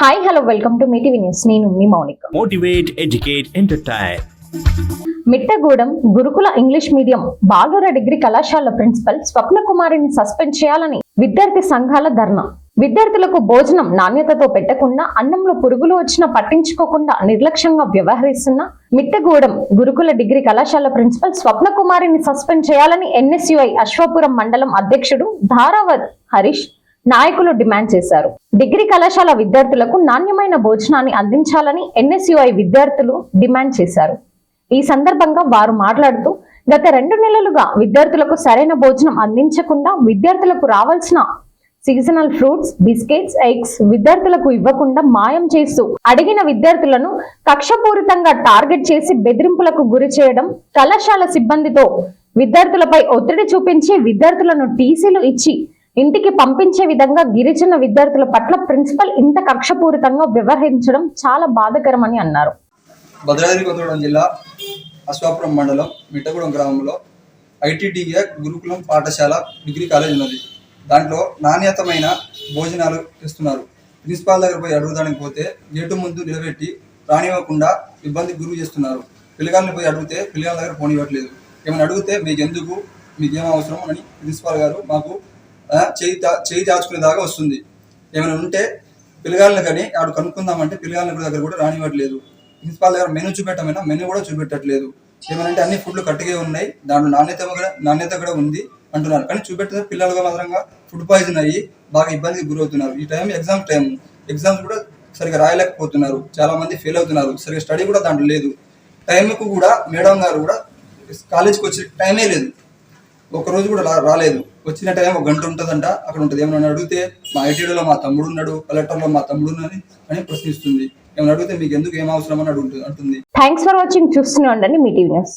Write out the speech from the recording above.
Hi hello welcome to Mee TV news. నేను మీ Mounika. Motivate, educate, entertain. Mittagudem గురుకుల English medium బాలుర degree కళాశాల ప్రిన్సిపల్ స్వప్నకుమారిని సస్పెండ్ చేయాలని విద్యార్థి సంఘాల ధర్నా. విద్యార్థులకు భోజనం నాణ్యతతో పెట్టకుండా, అన్నంలో పురుగులు వచ్చినా పట్టించుకోకుండా నిర్లక్ష్యంగా వ్యవహరిస్తున్న మిట్టగూడెం గురుకుల డిగ్రీ కళాశాల ప్రిన్సిపల్ స్వప్నకుమారిని సస్పెండ్ చేయాలని ఎన్ఎస్యుఐ అశ్వాపురం మండలం అధ్యక్షుడు ధారావత్ హరీష్ నాయకులు డిమాండ్ చేశారు. డిగ్రీ కళాశాల విద్యార్థులకు నాణ్యమైన భోజనాన్ని అందించాలని ఎన్ఎస్యుఐ విద్యార్థులు డిమాండ్ చేశారు. ఈ సందర్భంగా వారు మాట్లాడుతూ, గత 2 నెలలుగా విద్యార్థులకు సరైన భోజనం అందించకుండా, విద్యార్థులకు రావాల్సిన సీజనల్ ఫ్రూట్స్, బిస్కెట్స్, ఎగ్స్ విద్యార్థులకు ఇవ్వకుండా మాయం చేస్తూ అడిగిన విద్యార్థులను కక్షపూరితంగా టార్గెట్ చేసి బెదిరింపులకు గురి చేయడం, కళాశాల సిబ్బందితో విద్యార్థులపై ఒత్తిడి చూపించి విద్యార్థులను టీసీలు ఇచ్చి ఇంటికి పంపించే విధంగా గిరిజన విద్యార్థుల పట్ల ప్రిన్సిపల్ ఇంత కక్షపూరితంగా వ్యవహరించడం చాలా బాధాకరమని అన్నారు. భద్రాద్రి కొత్తగూడెం జిల్లా అశ్వాపురం మండలం మిట్టగూడెం గ్రామంలో ఐటీడీఏ గురుకులం పాఠశాల డిగ్రీ కాలేజ్ ఉన్నది. దాంట్లో నాణ్యతమైన భోజనాలు ఇస్తున్నారు. ప్రిన్సిపాల్ దగ్గర పోయి అడుగుదానికి పోతే గేటు ముందు నిలబెట్టి రానివ్వకుండా ఇబ్బందికి గురి చేస్తున్నారు. పిల్లగాళ్ళని పోయి అడిగితే పిల్లగాళ్ళ దగ్గర పోనివ్వట్లేదు. ఏమైనా అడిగితే మీకేం అవసరం అని ప్రిన్సిపాల్ గారు మాకు చేయి దాచుకునే దాకా వస్తుంది. ఏమైనా ఉంటే పిల్లగాళ్ళని కానీ ఆడు కనుక్కుందామంటే పిల్లగాళ్ళ దగ్గర కూడా రానివ్వట్లేదు. ప్రిన్సిపాల్ దగ్గర మెనూ చూపెట్టమైనా మెనూ కూడా చూపెట్టట్లేదు. ఏమనంటే అన్ని ఫుడ్లు కట్టిగే ఉన్నాయి, దాంట్లో నాణ్యత కూడా ఉంది అంటున్నారు. కానీ చూపెట్టే పిల్లలుగా మాత్రంగా ఫుడ్ పాయిజన్ అయ్యి బాగా ఇబ్బందికి గురవుతున్నారు. ఈ టైం ఎగ్జామ్స్ కూడా సరిగా రాయలేకపోతున్నారు. చాలా మంది ఫెయిల్ అవుతున్నారు. సరిగా స్టడీ కూడా దాంట్లో లేదు. టైంకు కూడా మేడం గారు కూడా కాలేజీకి వచ్చే టైమే లేదు. ఒకరోజు కూడా రాలేదు. వచ్చిన టైం 1 గంట ఉంటుందంట, అక్కడ ఉంటుంది. ఏమైనా అడిగితే మా ఐటీడీలో మా తమ్ముడు ఉన్నాడు, కలెక్టర్లో మా తమ్ముడు ఉన్నది అని ప్రశ్నిస్తుంది. ఏమైనా అడిగితే మీకు ఎందుకు ఏం అవసరం అని అంటుంది. Thanks for watching. చూస్తూనే ఉండండి మీటీవీ న్యూస్.